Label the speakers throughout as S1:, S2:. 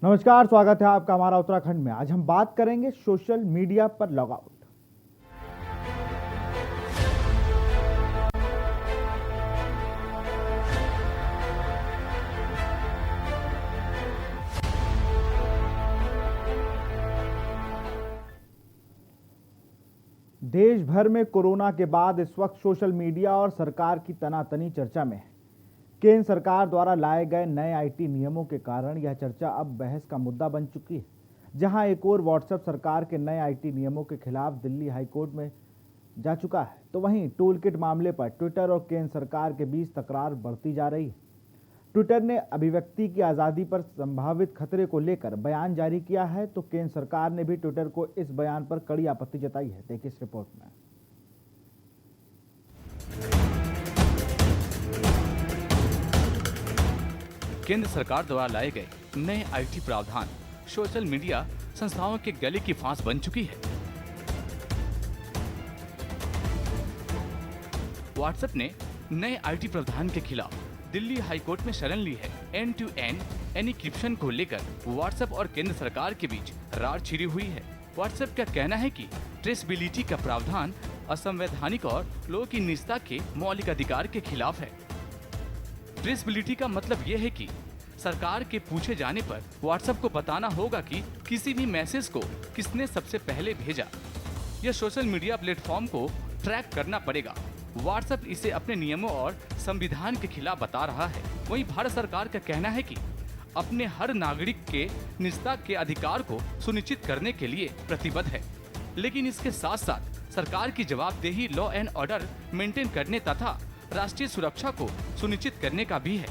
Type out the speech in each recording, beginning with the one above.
S1: नमस्कार, स्वागत है आपका हमारा उत्तराखंड में। आज हम बात करेंगे सोशल मीडिया पर लॉगआउट। देश भर में कोरोना के बाद इस वक्त सोशल मीडिया और सरकार की तनातनी चर्चा में है। केंद्र सरकार द्वारा लाए गए नए आईटी नियमों के कारण यह चर्चा अब बहस का मुद्दा बन चुकी है। जहां एक और व्हाट्सएप सरकार के नए आईटी नियमों के खिलाफ दिल्ली हाईकोर्ट में जा चुका है, तो वहीं टूल किट मामले पर ट्विटर और केंद्र सरकार के बीच तकरार बढ़ती जा रही है। ट्विटर ने अभिव्यक्ति की आज़ादी पर संभावित खतरे को लेकर बयान जारी किया है, तो केंद्र सरकार ने भी ट्विटर को इस बयान पर कड़ी आपत्ति जताई है। देखिए इस रिपोर्ट में।
S2: केंद्र सरकार द्वारा लाए गए नए आईटी प्रावधान सोशल मीडिया संस्थाओं के गले की फांस बन चुकी है। व्हाट्सएप ने नए आईटी प्रावधान के खिलाफ दिल्ली हाईकोर्ट में शरण ली है। एंड टू एंड एन्क्रिप्शन को लेकर व्हाट्सएप और केंद्र सरकार के बीच रार छिड़ी हुई है। व्हाट्सएप का कहना है कि ट्रेसबिलिटी का प्रावधान असंवैधानिक और लोगों की निजता के मौलिक अधिकार के खिलाफ है। ट्रेसबिलिटी का मतलब यह है कि सरकार के पूछे जाने पर व्हाट्सएप को बताना होगा कि किसी भी मैसेज को किसने सबसे पहले भेजा। यह सोशल मीडिया प्लेटफॉर्म को ट्रैक करना पड़ेगा। व्हाट्सएप इसे अपने नियमों और संविधान के खिलाफ बता रहा है। वहीं भारत सरकार का कहना है कि अपने हर नागरिक के निजता के अधिकार को सुनिश्चित करने के लिए प्रतिबद्ध है, लेकिन इसके साथ साथ सरकार की जवाबदेही लॉ एंड ऑर्डर मेंटेन करने तथा राष्ट्रीय सुरक्षा को सुनिश्चित करने का भी है।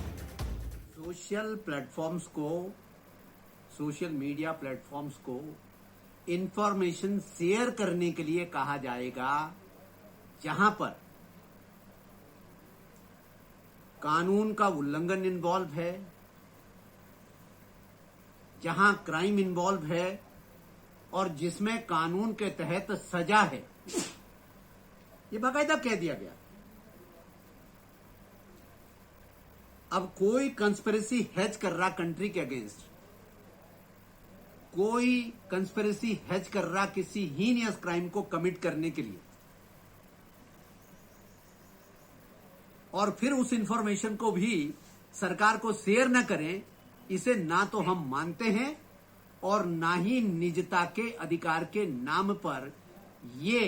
S3: सोशल मीडिया प्लेटफॉर्म्स को इंफॉर्मेशन शेयर करने के लिए कहा जाएगा जहां पर कानून का उल्लंघन इन्वॉल्व है, जहां क्राइम इन्वॉल्व है और जिसमें कानून के तहत सजा है। ये बाकायदा कह दिया गया। अब कोई कंस्पिरेसी हैज कर रहा कंट्री के अगेंस्ट, कोई कंस्पिरेसी हैज कर रहा किसी हीनियस क्राइम को कमिट करने के लिए, और फिर उस इंफॉर्मेशन को भी सरकार को शेयर न करें, इसे ना तो हम मानते हैं और ना ही निजता के अधिकार के नाम पर ये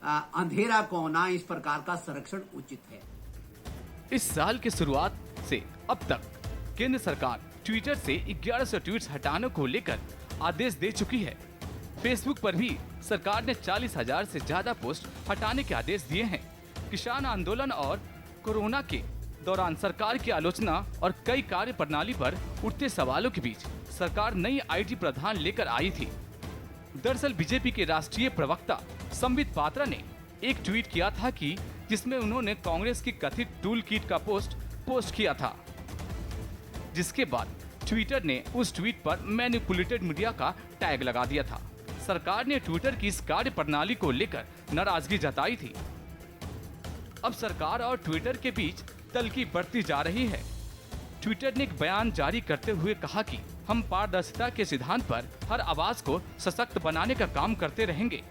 S3: अंधेरा कोना इस प्रकार का संरक्षण उचित है।
S2: इस साल की शुरुआत से अब तक केंद्र सरकार ट्विटर से 1100 ट्वीट्स हटाने को लेकर आदेश दे चुकी है। फेसबुक पर भी सरकार ने 40,000 से ज्यादा पोस्ट हटाने के आदेश दिए हैं। किसान आंदोलन और कोरोना के दौरान सरकार की आलोचना और कई कार्य प्रणाली पर उठते सवालों के बीच सरकार नई आईटी प्रावधान लेकर आई थी। दरअसल बीजेपी के राष्ट्रीय प्रवक्ता संबित पात्रा ने एक ट्वीट किया था कि जिसमें उन्होंने कांग्रेस की कथित टूल किट का पोस्ट किया था, जिसके बाद ट्विटर ने उस ट्वीट पर मैनिपुलेटेड मीडिया का टैग लगा दिया था। सरकार ने ट्विटर की इस कार्य प्रणाली को लेकर नाराजगी जताई थी। अब सरकार और ट्विटर के बीच तल्खी बढ़ती जा रही है। ट्विटर ने एक बयान जारी करते हुए कहा कि हम पारदर्शिता के सिद्धांत पर हर आवाज को सशक्त बनाने का काम करते रहेंगे।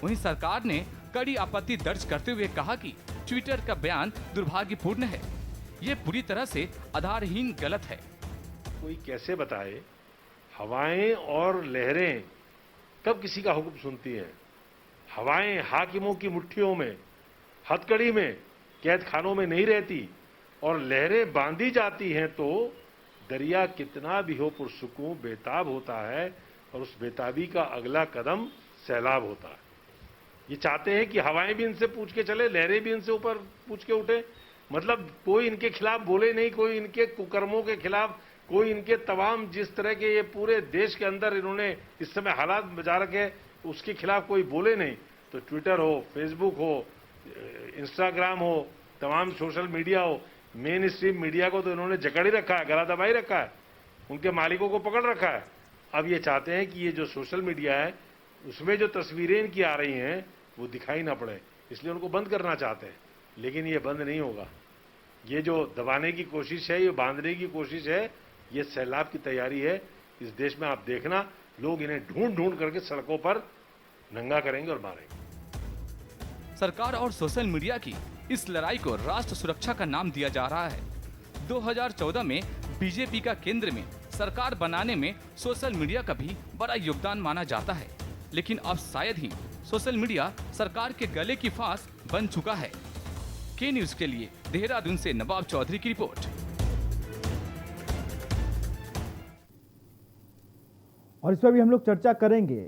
S2: वहीं सरकार ने कड़ी आपत्ति दर्ज करते हुए कहा कि ट्विटर का बयान दुर्भाग्यपूर्ण है, ये पूरी तरह से आधारहीन गलत है।
S4: कोई कैसे बताए हवाएं और लहरें कब किसी का हुक्म सुनती हैं? हवाएं हाकिमों की मुट्ठियों में, हथकड़ी में, कैद खानों में नहीं रहती, और लहरें बांधी जाती हैं तो दरिया कितना भी हो पुरसुकून बेताब होता है, और उस बेताबी का अगला कदम सैलाब होता है। ये चाहते हैं कि हवाएं भी इनसे पूछ के चले, लहरें भी इनसे ऊपर पूछ के उठे। मतलब कोई इनके खिलाफ बोले नहीं, कोई इनके कुकर्मों के खिलाफ, कोई इनके तमाम जिस तरह के ये पूरे देश के अंदर इन्होंने इस समय हालात बजा रखे, उसके खिलाफ कोई बोले नहीं। तो ट्विटर हो, फेसबुक हो, इंस्टाग्राम हो, तमाम सोशल मीडिया हो, मेन स्ट्रीम मीडिया को तो इन्होंने जकड़ ही रखा है, गला दबाई रखा है, उनके मालिकों को पकड़ रखा है। अब ये चाहते हैं कि ये जो सोशल मीडिया है उसमें जो तस्वीरें इनकी आ रही हैं वो दिखाई ना पड़े, इसलिए उनको बंद करना चाहते हैं। लेकिन ये बंद नहीं होगा। ये जो दबाने की कोशिश है, ये बांधने की कोशिश है, ये सैलाब की तैयारी है। इस देश में आप देखना, लोग इन्हें ढूंढ ढूंढ करके सड़कों पर नंगा करेंगे और मारेंगे।
S2: सरकार और सोशल मीडिया की इस लड़ाई को राष्ट्र सुरक्षा का नाम दिया जा रहा है। 2014 में बीजेपी का केंद्र में सरकार बनाने में सोशल मीडिया का भी बड़ा योगदान माना जाता है, लेकिन अब शायद ही सोशल मीडिया सरकार के गले की फांस बन चुका है। के न्यूज के लिए देहरादून से नवाब चौधरी की रिपोर्ट।
S1: और इस पर भी हम लोग चर्चा करेंगे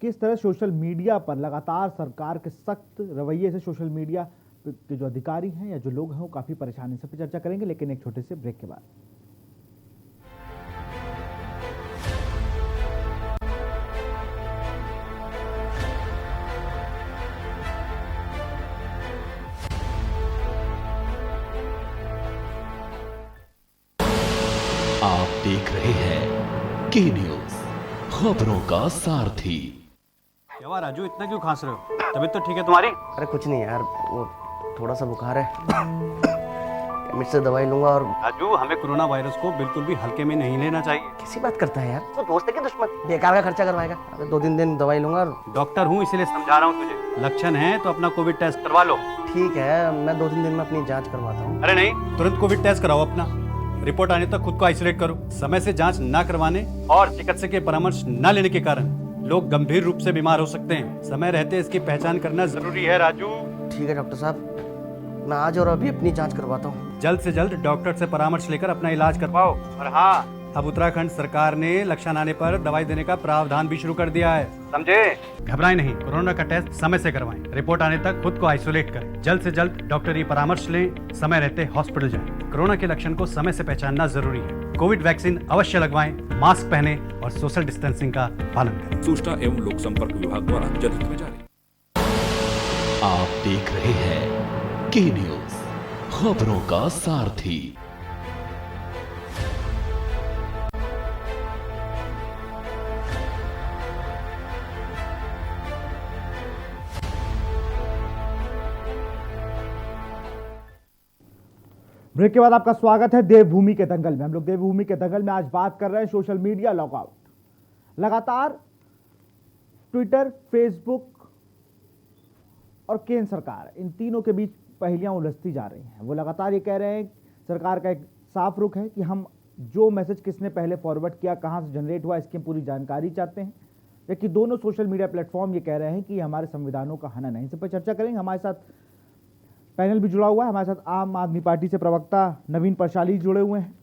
S1: किस तरह सोशल मीडिया पर लगातार सरकार के सख्त रवैये से सोशल मीडिया के जो अधिकारी हैं या जो लोग हैं वो काफी परेशान हैं। इस पर चर्चा करेंगे, लेकिन एक छोटे से ब्रेक के बाद।
S5: आप देख रहे हैं के न्यूज, खबरों का सारथी।
S6: क्या राजू, इतना क्यों खांस रहे हो? तबीयत तो ठीक है तुम्हारी?
S7: अरे कुछ नहीं यार, वो थोड़ा सा बुखार है। केमिस्ट से दवाई लूंगा। और
S6: राजू, हमें कोरोना वायरस को बिल्कुल भी हल्के में नहीं लेना चाहिए।
S7: कैसी बात करता है यार, तो दोस्त है कि दुश्मन? बेकार का खर्चा करवाएगा। अबे 2-3 दिन दवाई लूंगा। और
S6: डॉक्टर हूँ इसलिए समझा रहा हूँ तुझे। लक्षण है तो अपना कोविड टेस्ट करवा लो।
S7: ठीक है, मैं 2-3 दिन में अपनी जांच करवाता हूँ।
S6: अरे नहीं, तुरंत कोविड टेस्ट कराओ अपना। रिपोर्ट आने तक खुद को आइसोलेट करो। समय से जांच न करवाने और चिकित्सक के परामर्श न लेने के कारण लोग गंभीर रूप से बीमार हो सकते हैं। समय रहते इसकी पहचान करना जरूरी है राजू।
S7: ठीक है डॉक्टर साहब, मैं आज और अभी अपनी जांच करवाता हूँ।
S6: जल्द से जल्द डॉक्टर से परामर्श लेकर अपना इलाज करवाओ। और हाँ, अब उत्तराखंड सरकार ने लक्षण आने पर दवाई देने का प्रावधान भी शुरू कर दिया है, समझे? घबराएं नहीं, कोरोना का टेस्ट समय से करवाएं। रिपोर्ट आने तक खुद को आइसोलेट करें। जल्द से जल्द डॉक्टरी परामर्श लें। समय रहते हॉस्पिटल जाएं। कोरोना के लक्षण को समय से पहचानना जरूरी है। कोविड वैक्सीन अवश्य लगवाएं, मास्क पहने और सोशल डिस्टेंसिंग का पालन करें।
S8: सूचना एवं लोक संपर्क विभाग द्वारा जनहित में जारी।
S5: आप देख रहे हैं के न्यूज, खबरों का सारथी।
S1: ब्रेक के बाद आपका स्वागत है देवभूमि के दंगल में। हम लोग देवभूमि के दंगल में आज बात कर रहे हैं सोशल मीडिया लॉकआउट। लगातार ट्विटर, फेसबुक और केंद्र सरकार, इन तीनों के बीच पहेलियां उलझती जा रही हैं। वो लगातार ये कह रहे हैं, सरकार का एक साफ रुख है कि हम जो मैसेज किसने पहले फॉरवर्ड किया, कहां से जनरेट हुआ, इसकी पूरी जानकारी चाहते हैं। जबकि दोनों सोशल मीडिया प्लेटफॉर्म ये कह रहे हैं कि हमारे संविधानों का हनन है। इस पर चर्चा करेंगे। हमारे साथ पैनल भी जुड़ा हुआ है। हमारे साथ आम आदमी पार्टी से प्रवक्ता नवीन परशाली जुड़े हुए हैं,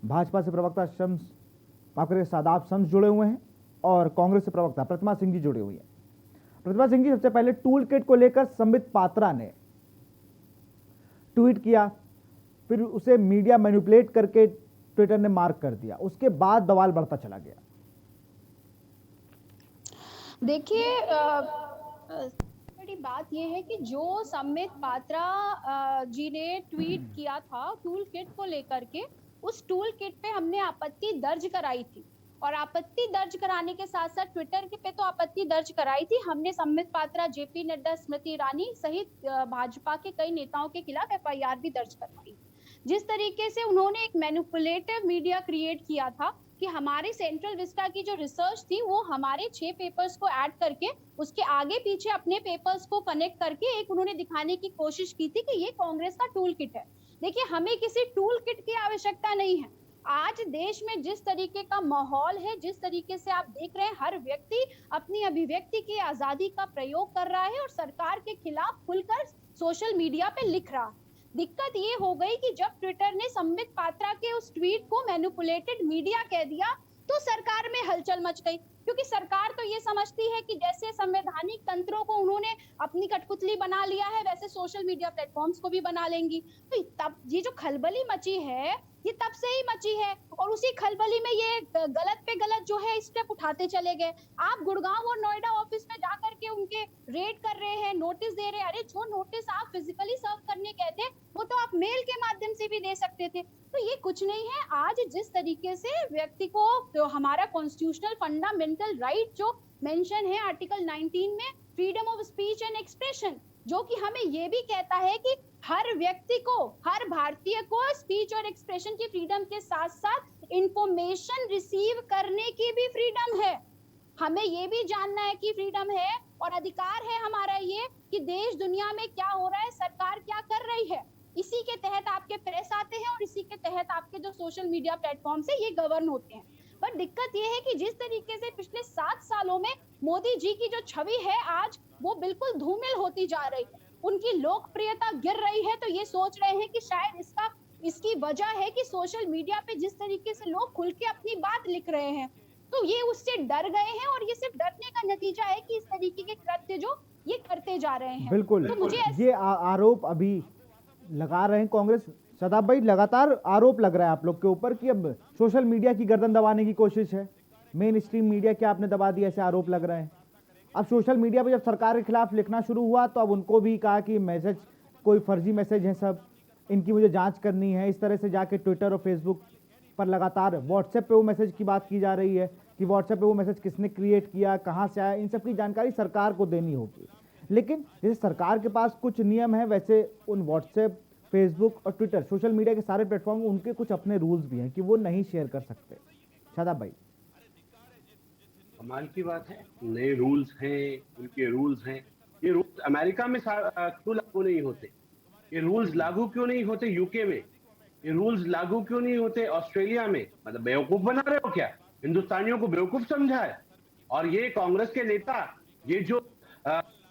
S1: भाजपा से प्रवक्ता सादाब शम्स जुड़े हुए हैं और कांग्रेस से प्रवक्ता प्रतिमा सिंह जी जुड़े हुए हैं। प्रतिमा सिंह जी, सबसे पहले टूल किट को लेकर संबित पात्रा ने ट्वीट किया, फिर उसे मीडिया मैनिपुलेट करके ट्विटर ने मार्क कर दिया, उसके बाद बवाल बढ़ता चला गया।
S9: देखिए, बड़ी बात यह है कि जो संबित पात्रा जी ने ट्वीट किया था टूल किट को लेकर के, उस टूल किट पे हमने आपत्ति दर्ज कराई थी और आपत्ति दर्ज कराने के साथ साथ ट्विटर पे तो आपत्ति दर्ज कराई थी हमने। संबित पात्रा, जेपी नड्डा, स्मृति ईरानी सहित भाजपा के कई नेताओं के खिलाफ एफआईआर भी दर्ज करवाई। जिस तरीके से उन्होंने एक मैनिपुलेटिव मीडिया क्रिएट किया था कि हमारे सेंट्रल विस्टा की जो रिसर्च थी वो हमारे 6 पेपर्स को ऐड करके उसके आगे पीछे अपने पेपर्स को कनेक्ट करके एक उन्होंने दिखाने की कोशिश की थी कि ये कांग्रेस का टूल किट है। देखिए, हमें किसी टूल किट की आवश्यकता नहीं है। आज देश में जिस तरीके का माहौल है, जिस तरीके से आप देख रहे हैं, हर व्यक्ति अपनी अभिव्यक्ति की आजादी का प्रयोग कर रहा है और सरकार के खिलाफ खुलकर सोशल मीडिया पे लिख रहा है। दिक्कत ये हो गई कि जब ट्विटर ने संबित पात्रा के उस ट्वीट को मैनिपुलेटेड मीडिया कह दिया तो सरकार में हलचल मच गई, क्योंकि सरकार तो ये समझती है कि जैसे संवैधानिक तंत्रों को उन्होंने अपनी कठपुतली बना लिया है वैसे सोशल मीडिया प्लेटफॉर्म्स को भी बना लेंगी। तो तब ये जो खलबली मची है ये तब से ही मची है और उसी खलबली में ये गलत पे गलत जो है स्टेप उठाते चले गए। आप गुड़गांव और नोएडा ऑफिस में जाकर के उनके रेड कर रहे हैं, नोटिस दे रहे हैं। अरे जो नोटिस आप फिजिकली सर्व करने गए थे वो तो आप मेल के माध्यम से भी दे सकते थे। तो ये कुछ नहीं है। आज जिस तरीके से व्यक्ति को तो हमारा कॉन्स्टिट्यूशनल फंडामेंटल राइट जो मेंशन है आर्टिकल 19 में, freedom of speech and expression, जो कि हमें ये भी कहता है कि हर व्यक्ति को, हर भारतीय को स्पीच और एक्सप्रेशन की फ्रीडम के साथ साथ इंफॉर्मेशन रिसीव करने की भी फ्रीडम है। हमें ये भी जानना है कि फ्रीडम है और अधिकार है हमारा ये कि देश दुनिया में क्या हो रहा है, सरकार क्या कर रही है। इसी के तहत आपके प्रेस आते हैं और इसी के तहत आपके जो सोशल मीडिया प्लेटफॉर्म से ये गवर्न होते हैं। पर दिक्कत ये है कि जिस तरीके से पिछले 7 सालों में मोदी जी की जो छवि है आज वो बिल्कुल धूमिल होती जा रही है, उनकी लोकप्रियता गिर रही है। तो ये सोच रहे हैं कि शायद इसकी वजह है कि सोशल मीडिया पे जिस तरीके से लोग खुल के अपनी बात लिख रहे हैं, तो ये उससे डर गए हैं और ये सिर्फ डरने का नतीजा है कि इस तरीके के कृत्य जो ये करते जा रहे हैं।
S1: बिल्कुल,
S9: तो मुझे
S1: ये आरोप अभी लगा रहे हैं कांग्रेस। शादाब भाई, लगातार आरोप लग रहा है आप लोग के ऊपर कि अब सोशल मीडिया की गर्दन दबाने की कोशिश है, मेन स्ट्रीम मीडिया क्या आपने दबा दिया, ऐसे आरोप लग रहे हैं। अब सोशल मीडिया पे जब सरकार के खिलाफ लिखना शुरू हुआ तो अब उनको भी कहा कि मैसेज कोई फर्जी मैसेज है, सब इनकी मुझे जांच करनी है। इस तरह से जाके ट्विटर और फेसबुक पर लगातार व्हाट्सएप पे वो मैसेज की बात की जा रही है कि व्हाट्सएप पे वो मैसेज किसने क्रिएट किया, कहाँ से आया, इन सब की जानकारी सरकार को देनी होगी। लेकिन जैसे सरकार के पास कुछ नियम है, वैसे उन व्हाट्सएप, फेसबुक और ट्विटर, सोशल मीडिया के सारे प्लेटफॉर्म, उनके कुछ अपने रूल्स भी हैं कि वो नहीं शेयर कर सकते। शादाब भाई,
S10: कमाल की बात है, नए रूल्स हैं, उनके रूल्स हैं। ये रूल्स अमेरिका में क्यों लागू नहीं होते? ये रूल्स लागू क्यों नहीं होते यूके में? ये रूल्स लागू क्यों नहीं होते ऑस्ट्रेलिया में? मतलब बेवकूफ बना रहे हो क्या? हिंदुस्तानियों को बेवकूफ समझा है? और ये कांग्रेस के नेता, ये जो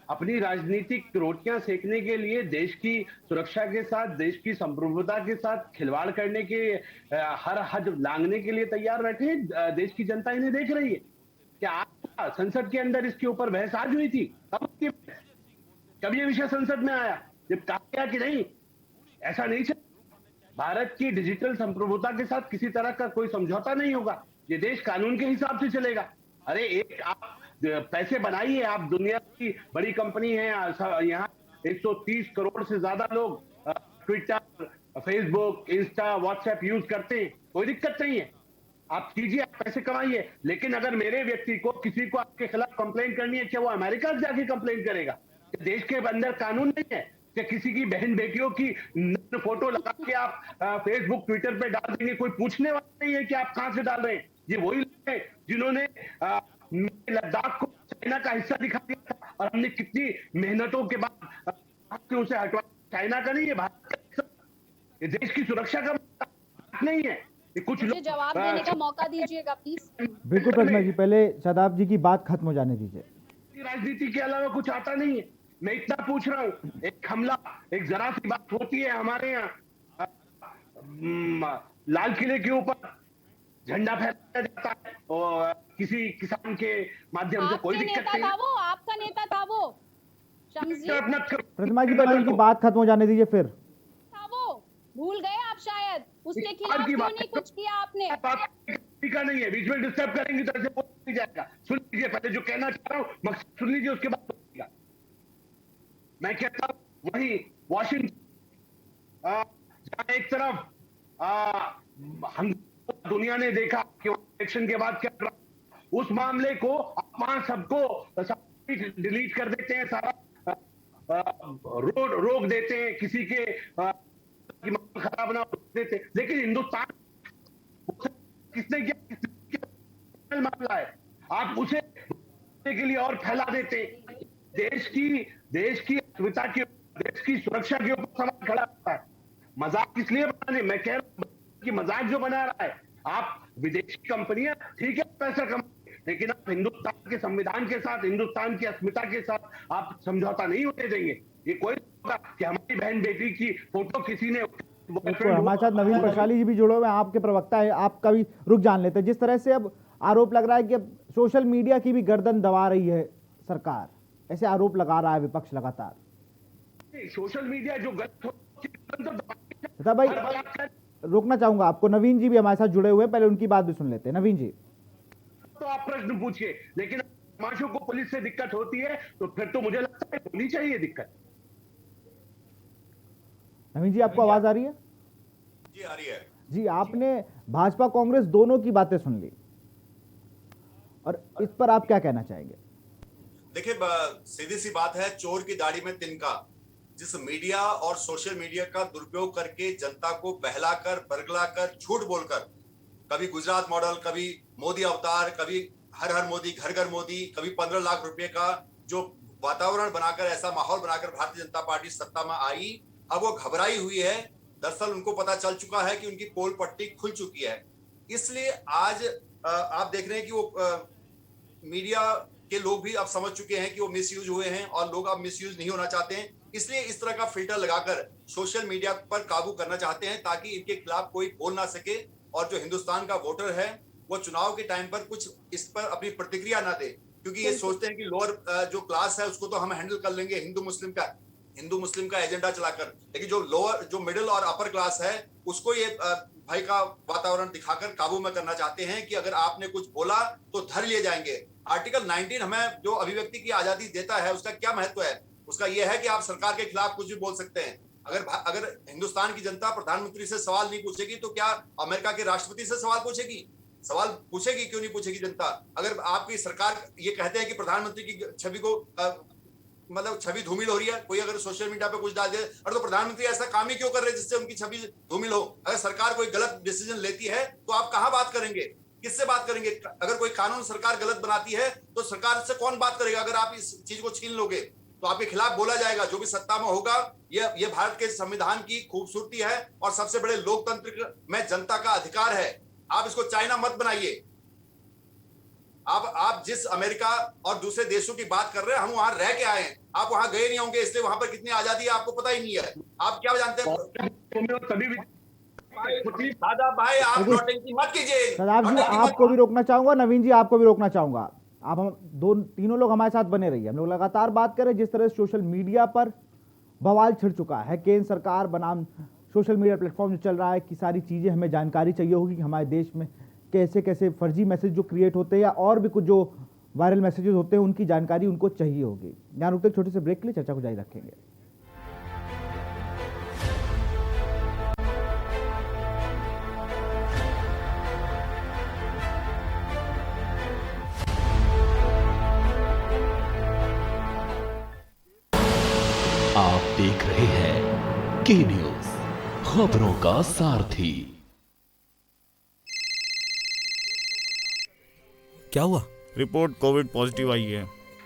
S10: अपनी राजनीतिक रोटियां सेकने के लिए देश की सुरक्षा के साथ, देश की संप्रभुता के साथ खिलवाड़ करने के हर हद लांघने के लिए तैयार बैठे हैं। देश की जनता इन्हें देख रही है। क्या आज संसद के अंदर इसके ऊपर बहस आज हुई थी? कब ये विषय संसद में आया? जब कहा गया कि नहीं, ऐसा नहीं चल, भारत की डिजिटल संप्रभुता के साथ किसी तरह का कोई समझौता नहीं होगा, ये देश कानून के हिसाब से चलेगा। अरे एक आप पैसे बनाइए, आप दुनिया की बड़ी कंपनी है, यहाँ 130 करोड़ से ज्यादा लोग Twitter, Facebook, Insta, WhatsApp use करते हैं, कोई दिक्कत नहीं है, आप कीजिए, आप पैसे कमाइए। लेकिन अगर मेरे व्यक्ति को, किसी को आपके खिलाफ कंप्लेंट करनी है, क्या वो अमेरिका से जाके कंप्लेंट करेगा? देश के अंदर कानून नहीं है कि किसी की बहन बेटियों की फोटो लगा के आप फेसबुक, ट्विटर पे डाल देंगे? कोई पूछने वाला नहीं है कि आप कहां से डाल रहे हैं। ये वही लोग हैं जिन्होंने लद्दाख को चाइना का हिस्सा दिखा दिया था और हमने कितनी मेहनतों के बाद उसे हटवा। चाइना का नहीं है, भारत का हिस्सा। ये देश की सुरक्षा का नहीं है। कुछ
S9: मुझे जवाब देने का मौका दीजिएगा प्लीज।
S1: बिल्कुल प्रतिमा जी, पहले शादाब जी की बात खत्म हो जाने दीजिए।
S10: राजनीति के अलावा कुछ आता नहीं है। मैं इतना पूछ रहा हूँ, एक हमला, एक जरा सी बात होती है हमारे यहाँ, लाल किले के ऊपर झंडा फहराया जाता है और किसी किसान के माध्यम से, कोई दिक्कत नहीं।
S9: आपका नेता था वो,
S1: प्रतिमा जी पहले उनकी बात खत्म हो जाने दीजिए। फिर
S9: वो भूल गए आप शायद, उसके खिलाफ क्यों नहीं कुछ किया आपने?
S10: का नहीं है, बीच में डिस्टर्ब करेंगे तो ऐसे बोल जाएगा। सुन लीजिए, पहले जो कहना चाह रहा हूँ मकसद सुन लीजिए, उसके बाद बोलिएगा। मैं कहता हूँ वही वाशिंगटन, जहां एक तरफ हम दुनिया ने देखा कि इलेक्शन के बाद क्या रहा, उस मामले को आप वहां सबको डिलीट कर देते हैं, सारा रोक देते हैं, किसी के खराब ना देते। लेकिन हिंदुस्तान किसने किया मामला है, आप उसे के लिए और फैला देते हैं। देश की अस्मिता के, देश की सुरक्षा के ऊपर सवाल खड़ा होता है। मजाक इसलिए बनाने, मैं कह रहा हूं कि मजाक जो बना रहा है, आप विदेशी कंपनियां ठीक है पैसा कमाए, लेकिन आप हिंदुस्तान के संविधान के साथ, हिंदुस्तान की अस्मिता के साथ आप समझौता नहीं होने देंगे। ये कोई होगा कि हमारी बहन बेटी की फोटो किसी ने।
S1: हमारे साथ नवीन प्रशाली जी भी जुड़े हुए हैं, आपके प्रवक्ता है, आपका भी रुख जान लेते हैं। जिस तरह से अब आरोप लग रहा है कि अब सोशल मीडिया की भी गर्दन दबा रही है सरकार, ऐसे आरोप लगा रहा है विपक्ष लगातार।
S10: सोशल मीडिया जो
S1: भाई रोकना चाहूंगा आपको, नवीन जी भी हमारे साथ जुड़े हुए हैं, पहले उनकी बात भी सुन लेते हैं। नवीन जी,
S10: तो आप प्रश्न पूछिए, लेकिन बदमाशों को पुलिस से दिक्कत होती है तो फिर तो मुझे लगता है होनी चाहिए दिक्कत।
S1: नवीन जी, आपको आवाज आ रही है?
S11: जी आ रही है
S1: जी। आपने भाजपा कांग्रेस दोनों की बातें सुन ली और इस पर आप क्या कहना चाहेंगे?
S11: देखिए, सीधी सी बात है, चोर की दाढ़ी में तिनका। जिस मीडिया और सोशल मीडिया का दुरुपयोग करके जनता को बहलाकर, बरगलाकर, झूठ बोलकर, कभी गुजरात मॉडल, कभी मोदी अवतार, कभी हर हर मोदी, घर घर मोदी, कभी 15 लाख रुपए का जो वातावरण बनाकर, ऐसा माहौल बनाकर भारतीय जनता पार्टी सत्ता में आई, अब वो घबराई हुई है। दरअसल उनको पता चल चुका है कि उनकी पोल पट्टी खुल चुकी है। इसलिए आज आप देख रहे हैं कि वो मीडिया के लोग भी अब समझ चुके हैं कि वो मिसयूज हुए हैं और लोग अब मिसयूज नहीं होना चाहते हैं। इसलिए इस तरह का फिल्टर लगाकर सोशल मीडिया पर काबू करना चाहते हैं ताकि इनके खिलाफ कोई बोल ना सके और जो हिंदुस्तान का वोटर है वो चुनाव के टाइम पर कुछ इस पर अपनी प्रतिक्रिया ना दे, क्योंकि ये सोचते हैं कि लोअर जो क्लास है उसको तो हम हैंडल कर लेंगे हिंदू मुस्लिम का एजेंडा चलाकर, लेकिन जो लोअर, जो मिडिल और अपर क्लास है उसको ये भय का वातावरण दिखाकर काबू में करना चाहते हैं कि अगर आपने कुछ बोला तो धर लिए जाएंगे। आर्टिकल 19 हमें जो अभिव्यक्ति की आजादी देता है उसका क्या महत्व है? उसका यह है कि आप सरकार के खिलाफ कुछ भी बोल सकते हैं। अगर हिंदुस्तान की जनता प्रधानमंत्री से सवाल नहीं पूछेगी तो क्या अमेरिका के राष्ट्रपति से सवाल पूछेगी? सवाल पूछेगी, क्यों नहीं पूछेगी जनता? अगर आपकी सरकार ये कहते हैं कि प्रधानमंत्री की छवि को मतलब छवि धूमिल हो रही है, कोई अगर सोशल मीडिया पे कुछ डाल दे, और तो प्रधानमंत्री ऐसा काम ही क्यों कर रहे हैं जिससे उनकी छवि धूमिल हो? अगर सरकार कोई गलत डिसीजन लेती है तो आप कहां बात करेंगे, किससे बात करेंगे? अगर कोई कानून सरकार गलत बनाती है तो सरकार से कौन बात करेगा? अगर आप इस चीज को छीन लोगे तो आपके खिलाफ बोला जाएगा। जो भी सत्ता में होगा, ये भारत के संविधान की खूबसूरती है और सबसे बड़े लोकतंत्र में जनता का अधिकार है। आप इसको चाइना मत बनाइए। आप जिस अमेरिका और दूसरे देशों की बात कर रहे हैं, हम वहां रह के आए हैं, आप वहां गए नहीं होंगे, इसलिए वहां पर कितनी आजादी है आपको पता ही नहीं है। आप क्या जानते हैं? दादा भाई, आप नोटिंग मत कीजिए।
S1: सदाब जी, आपको भी रोकना चाहूंगा, नवीन जी आपको भी रोकना चाहूंगा। आप हम तीनों लोग हमारे साथ बने रहिए। हम लोग लगातार बात करें जिस तरह सोशल मीडिया पर बवाल छिड़ चुका है। केंद्र सरकार बनाम सोशल मीडिया प्लेटफॉर्म जो चल रहा है कि सारी चीज़ें हमें जानकारी चाहिए होगी कि हमारे देश में कैसे कैसे फर्जी मैसेज जो क्रिएट होते हैं या और भी कुछ जो वायरल मैसेजेस होते हैं उनकी जानकारी उनको चाहिए होगी। यहाँ रुकते छोटे से ब्रेक के लिए चर्चा को जारी रखेंगे।
S5: आप देख रहे हैं के न्यूज, खबरों का सारथी।
S12: क्या हुआ?
S13: रिपोर्ट कोविड पॉजिटिव आई है।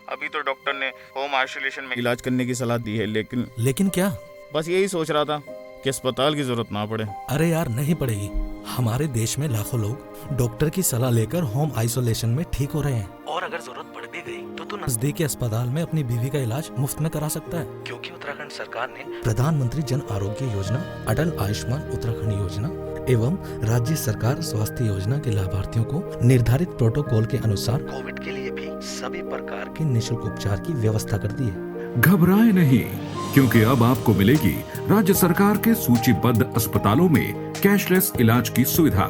S13: अभी तो डॉक्टर ने होम आइसोलेशन में इलाज करने की सलाह दी है, लेकिन
S12: क्या?
S13: बस यही सोच रहा था कि अस्पताल की जरूरत ना पड़े।
S12: अरे यार, नहीं पड़ेगी। हमारे देश में लाखों लोग डॉक्टर की सलाह लेकर होम आइसोलेशन में ठीक हो रहे हैं, और अगर जरूरत पड़ भी गई तो नजदीकी अस्पताल में अपनी बीवी का इलाज मुफ्त में करा सकता है, क्योंकि उत्तराखंड सरकार ने प्रधानमंत्री जन आरोग्य योजना, अटल आयुष्मान उत्तराखंड योजना एवं राज्य सरकार स्वास्थ्य योजना के लाभार्थियों को निर्धारित प्रोटोकॉल के अनुसार कोविड के लिए भी सभी प्रकार के निःशुल्क उपचार की व्यवस्था कर दी है।
S8: घबराए नहीं, क्योंकि अब आपको मिलेगी राज्य सरकार के सूचीबद्ध अस्पतालों में कैशलेस इलाज की सुविधा।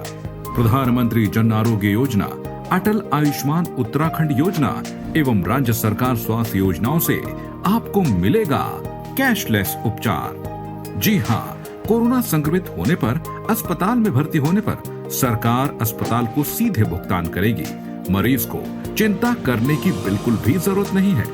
S8: प्रधानमंत्री जन आरोग्य योजना, अटल आयुष्मान उत्तराखंड योजना एवं राज्य सरकार स्वास्थ्य योजनाओं से आपको मिलेगा कैशलेस उपचार। जी हाँ, कोरोना संक्रमित होने पर अस्पताल में भर्ती होने पर सरकार अस्पताल को सीधे भुगतान करेगी। मरीज को चिंता करने की बिल्कुल भी जरूरत नहीं है।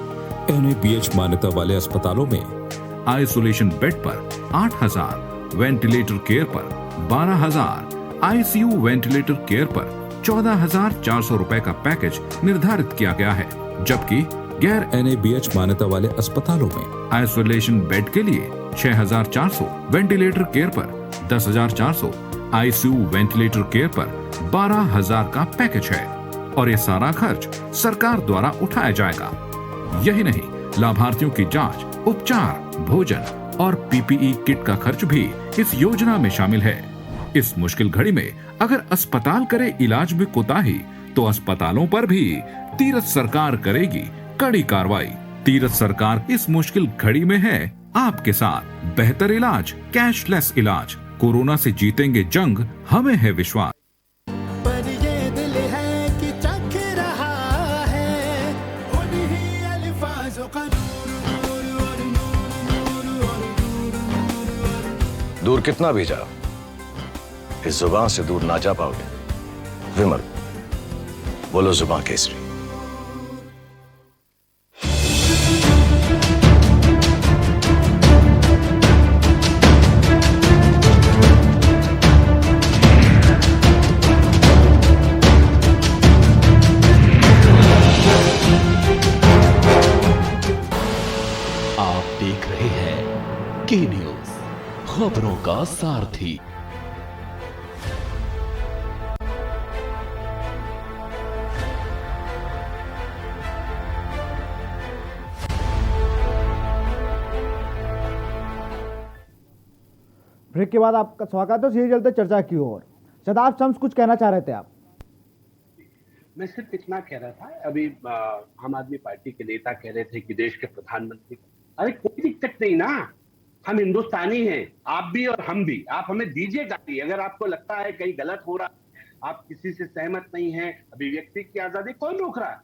S5: NABH मान्यता वाले अस्पतालों में
S8: आइसोलेशन बेड पर 8,000, वेंटिलेटर केयर पर 12,000, ICU वेंटिलेटर केयर पर 14,400 रुपए का पैकेज निर्धारित किया गया है, जबकि गैर
S5: NABH मान्यता वाले अस्पतालों में
S8: आइसोलेशन बेड के लिए 6,400, वेंटिलेटर केयर पर 10,400, ICU वेंटिलेटर केयर पर 12,000 का पैकेज है, और ये सारा खर्च सरकार द्वारा उठाया जाएगा। यही नहीं, लाभार्थियों की जांच, उपचार, भोजन और PPE किट का खर्च भी इस योजना में शामिल है। इस मुश्किल घड़ी में अगर अस्पताल करे इलाज में कोताही, तो अस्पतालों पर भी तीरथ सरकार करेगी कड़ी कार्रवाई। तीरथ सरकार इस मुश्किल घड़ी में है आपके साथ। बेहतर इलाज, कैशलेस इलाज। कोरोना से जीतेंगे जंग, हमें है विश्वास।
S14: पर ये दिल है कि चख रहा है उन्हीं अल्फाजों का
S15: दूर कितना भी जाओ, इस जुबान से दूर ना जा पाओगे। विमल, बोलो जुबान केसरी।
S5: खबरों का सारथी।
S1: ब्रेक के बाद आपका स्वागत है। सीधे चलते चर्चा की ओर। शदाब शम्स, कुछ कहना चाह रहे थे आप?
S10: मैं सिर्फ इतना कह रहा था, अभी आम आदमी पार्टी के नेता कह रहे थे कि देश के प्रधानमंत्री, अरे कोई दिक्कत नहीं ना, हम हिंदुस्तानी हैं, आप भी और हम भी। आप हमें दीजिए गाली। अगर आपको लगता है कहीं गलत हो रहा है, आप किसी से सहमत नहीं है, अभिव्यक्ति की आजादी कौन रोक रहा है?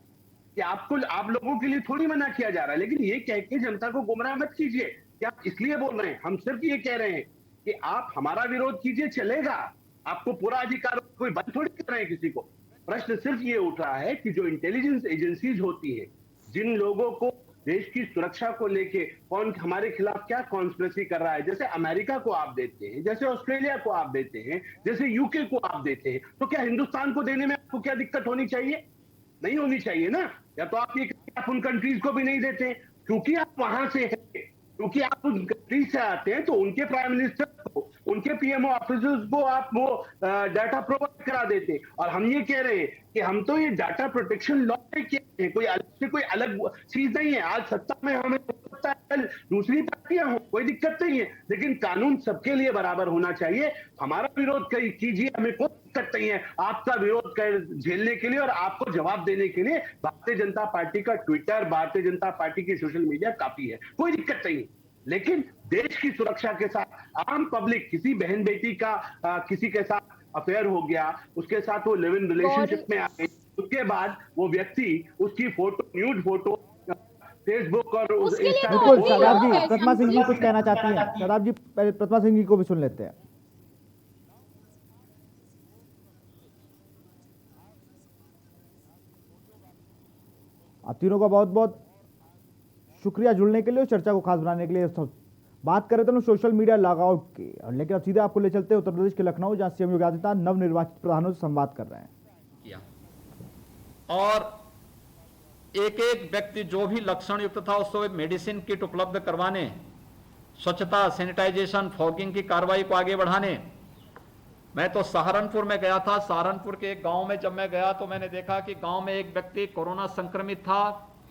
S10: कि आप लोगों के लिए थोड़ी मना किया जा रहा है। लेकिन ये कह के जनता को गुमराह मत कीजिए कि आप इसलिए बोल रहे हैं। हम सिर्फ ये कह रहे हैं कि आप हमारा विरोध कीजिए, चलेगा, आपको पूरा अधिकार, कोई बंद थोड़ी कर रहे हैं किसी को। प्रश्न सिर्फ ये उठ रहा है कि जो इंटेलिजेंस एजेंसीज होती है, जिन लोगों को देश की सुरक्षा को लेके कौन हमारे खिलाफ क्या कॉन्स्पिरेसी कर रहा है, जैसे अमेरिका को आप देते हैं, जैसे ऑस्ट्रेलिया को आप देते हैं, जैसे यूके को आप देते हैं, तो क्या हिंदुस्तान को देने में आपको क्या दिक्कत होनी चाहिए? नहीं होनी चाहिए ना। या तो आप ये आप उन कंट्रीज को भी नहीं देते क्योंकि आप वहां से हैं, क्योंकि आप उन कंट्रीज से आते हैं, तो उनके प्राइम मिनिस्टर को, उनके पीएमओ ऑफिसर्स को आप वो डाटा प्रोवाइड करा देते हैं। और हम ये कह रहे हैं कि हम तो ये डाटा प्रोटेक्शन लॉ पे किए हैं, कोई अलग चीज नहीं है। आज सत्ता में हमें सकता है दूसरी पार्टियां हो, कोई दिक्कत नहीं है, लेकिन कानून सबके लिए बराबर होना चाहिए। हमारा विरोध कीजिए, हमें कोई दिक्कत नहीं है। आपका विरोध कर झेलने के लिए और आपको जवाब देने के लिए भारतीय जनता पार्टी का ट्विटर, भारतीय जनता पार्टी की सोशल मीडिया काफी है, कोई दिक्कत नहीं। लेकिन देश की सुरक्षा के साथ आम पब्लिक, किसी बहन बेटी का किसी के साथ अफेयर हो गया, उसके साथ वो लिव इन रिलेशनशिप में आ गई, उसके बाद वो व्यक्ति उसकी फोटो, न्यूड फोटो फेसबुक और
S1: बिल्कुल। शदाब जी, प्रतिमा सिंह जी कुछ कहना चाहती हैं? शदाब जी, पहले प्रतिमा सिंह जी को भी सुन लेते हैं। आप तीनों का बहुत बहुत शुक्रिया जुड़ने के लिए, चर्चा को खास बनाने के लिए। बात करें तो सोशल मीडिया लॉगआउट की, लेकिन अब सीधे आपको ले चलते हैं उत्तर प्रदेश के लखनऊ, जहां सीएम योगी आदित्यनाथ नवनिर्वाचित प्रधानों से संवाद कर रहे हैं।
S16: और एक एक व्यक्ति जो भी लक्षण युक्त था उसको मेडिसिन किट उपलब्ध करवाने, स्वच्छता, सैनिटाइजेशन, फॉगिंग की कार्रवाई को आगे बढ़ाने। मैं तो सहारनपुर में गया था। सहारनपुर के एक गांव में जब मैं गया तो मैंने देखा कि गांव में एक व्यक्ति कोरोना संक्रमित था,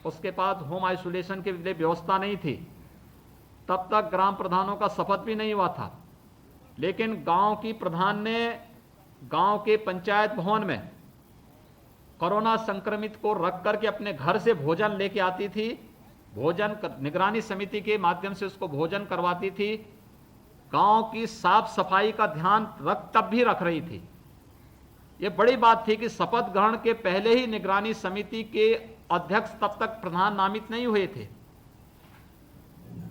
S16: उसके पास होम आइसोलेशन के लिए व्यवस्था नहीं थी। तब तक ग्राम प्रधानों का शपथ भी नहीं हुआ था, लेकिन गांव की प्रधान ने गांव के पंचायत भवन में कोरोना संक्रमित को रख करके अपने घर से भोजन लेके आती थी, भोजन निगरानी समिति के माध्यम से उसको भोजन करवाती थी, गांव की साफ सफाई का ध्यान तब भी रख रही थी। ये बड़ी बात थी कि शपथ ग्रहण के पहले ही निगरानी समिति के अध्यक्ष तब तक प्रधान नामित नहीं हुए थे,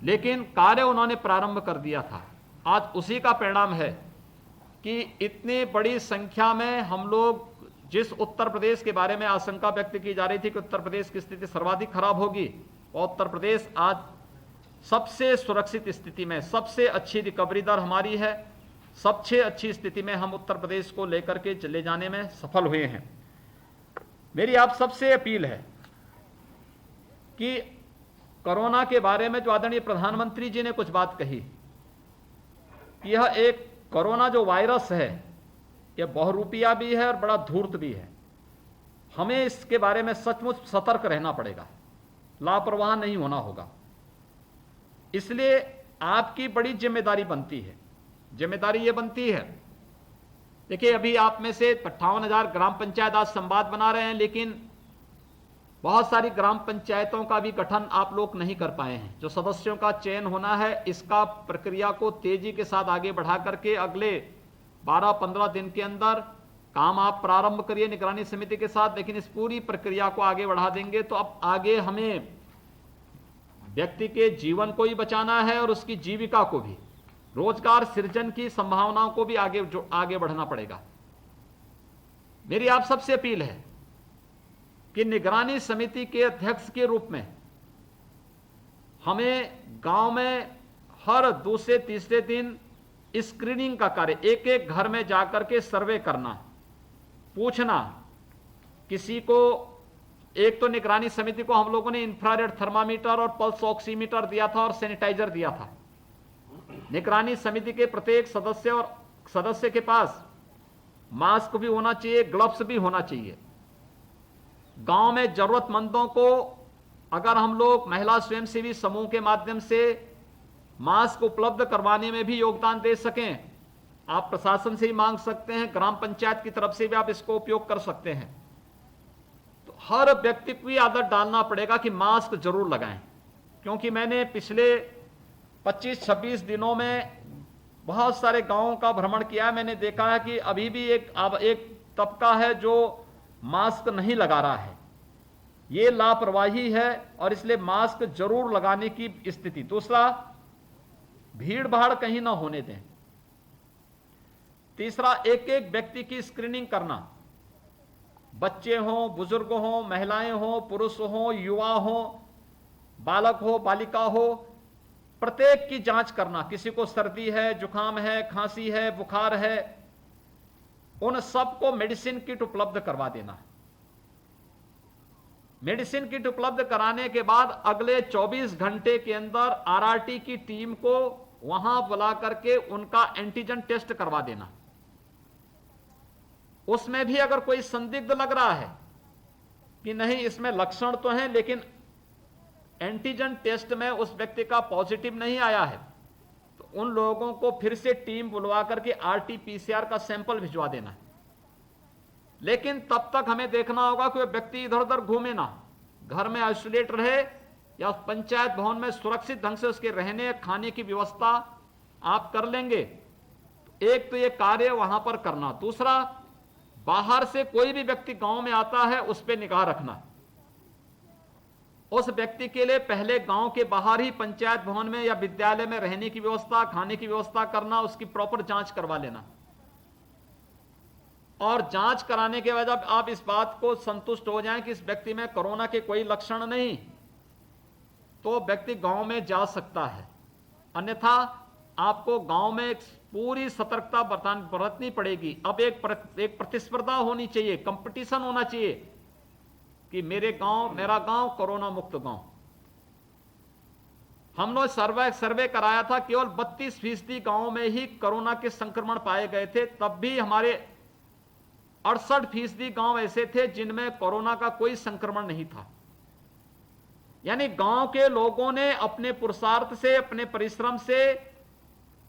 S16: लेकिन कार्य उन्होंने प्रारंभ कर दिया था। आज उसी का परिणाम है कि इतनी बड़ी संख्या में हम लोग, जिस उत्तर प्रदेश के बारे में आशंका व्यक्त की जा रही थी कि उत्तर प्रदेश की स्थिति सर्वाधिक खराब होगी, और उत्तर प्रदेश आज सबसे सुरक्षित स्थिति में, सबसे अच्छी रिकवरी दर हमारी है, सबसे अच्छी स्थिति में हम उत्तर प्रदेश को लेकर के चले जाने में सफल हुए हैं। मेरी आप सबसे अपील है कि कोरोना के बारे में जो आदरणीय प्रधानमंत्री जी ने कुछ बात कही, यह एक कोरोना जो वायरस है, यह बहुरूपिया भी है और बड़ा धूर्त भी है। हमें इसके बारे में सचमुच सतर्क रहना पड़ेगा, लापरवाह नहीं होना होगा। इसलिए आपकी बड़ी जिम्मेदारी बनती है। जिम्मेदारी ये बनती है, देखिए अभी आप में से 58,000 ग्राम पंचायत आज संवाद बना रहे हैं, लेकिन बहुत सारी ग्राम पंचायतों का भी गठन आप लोग नहीं कर पाए हैं। जो सदस्यों का चयन होना है, इसका प्रक्रिया को तेजी के साथ आगे बढ़ा करके अगले 12-15 दिन के अंदर काम आप प्रारंभ करिए निगरानी समिति के साथ। लेकिन इस पूरी प्रक्रिया को आगे बढ़ा देंगे तो अब आगे हमें व्यक्ति के जीवन को ही बचाना है और उसकी जीविका को भी, रोजगार सृजन की संभावनाओं को भी आगे बढ़ना पड़ेगा। मेरी आप सबसे अपील है कि निगरानी समिति के अध्यक्ष के रूप में हमें गांव में हर दूसरे तीसरे दिन स्क्रीनिंग का कार्य, एक एक घर में जाकर के सर्वे करना, पूछना किसी को। एक तो निगरानी समिति को हम लोगों ने इंफ्रारेड थर्मामीटर और पल्स ऑक्सीमीटर दिया था और सैनिटाइजर दिया था। निगरानी समिति के प्रत्येक सदस्य के पास मास्क भी होना चाहिए, ग्लव्स भी होना चाहिए। गांव में जरूरतमंदों को अगर हम लोग महिला स्वयंसेवी समूह के माध्यम से मास्क उपलब्ध करवाने में भी योगदान दे सकें, आप प्रशासन से ही मांग सकते हैं, ग्राम पंचायत की तरफ से भी आप इसको उपयोग कर सकते हैं। तो हर व्यक्ति को ये आदत डालना पड़ेगा कि मास्क जरूर लगाएं, क्योंकि मैंने पिछले 25-26 दिनों में बहुत सारे गांवों का भ्रमण किया। मैंने देखा है कि अभी भी एक तबका है जो मास्क नहीं लगा रहा है। ये लापरवाही है और इसलिए मास्क जरूर लगाने की स्थिति। दूसरा, भीड़ भाड़ कहीं ना होने दें। तीसरा, एक एक व्यक्ति की स्क्रीनिंग करना, बच्चे हों, बुजुर्ग हों, महिलाएं हों, पुरुष हों, युवा हों, बालक हो, बालिका हो, प्रत्येक की जांच करना। किसी को सर्दी है, जुकाम है, खांसी है, बुखार है, उन सबको मेडिसिन किट उपलब्ध करवा देना। मेडिसिन किट उपलब्ध कराने के बाद अगले 24 घंटे के अंदर आरआरटी की टीम को वहां बुला करके उनका एंटीजन टेस्ट करवा देना। उसमें भी अगर कोई संदिग्ध लग रहा है कि नहीं इसमें लक्षण तो हैं लेकिन एंटीजन टेस्ट में उस व्यक्ति का पॉजिटिव नहीं आया है, तो उन लोगों को फिर से टीम बुलवा करके आरटी-पीसीआर का सैंपल भिजवा देना है। लेकिन तब तक हमें देखना होगा कि वह व्यक्ति इधर उधर घूमे ना, घर में आइसोलेट रहे या पंचायत भवन में सुरक्षित ढंग से उसके रहने खाने की व्यवस्था आप कर लेंगे। एक तो ये कार्य वहां पर करना। दूसरा, बाहर से कोई भी व्यक्ति गांव में आता है उस पर निगाह रखना। उस व्यक्ति के लिए पहले गांव के बाहर ही पंचायत भवन में या विद्यालय में रहने की व्यवस्था, खाने की व्यवस्था करना, उसकी प्रॉपर जांच करवा लेना। और जांच कराने के बाद आप इस बात को संतुष्ट हो जाएं कि इस व्यक्ति में कोरोना के कोई लक्षण नहीं, तो व्यक्ति गांव में जा सकता है। अन्यथा आपको गांव में पूरी सतर्कता बरतनी पड़ेगी। अब एक प्रतिस्पर्धा होनी चाहिए, कंपटीशन होना चाहिए कि मेरा गांव कोरोना मुक्त गांव। हमने सर्वे कराया था, केवल 32% गांवों में ही कोरोना के संक्रमण पाए गए थे। तब भी हमारे 68% गांव ऐसे थे जिनमें कोरोना का कोई संक्रमण नहीं था। यानी गांव के लोगों ने अपने पुरुषार्थ से, अपने परिश्रम से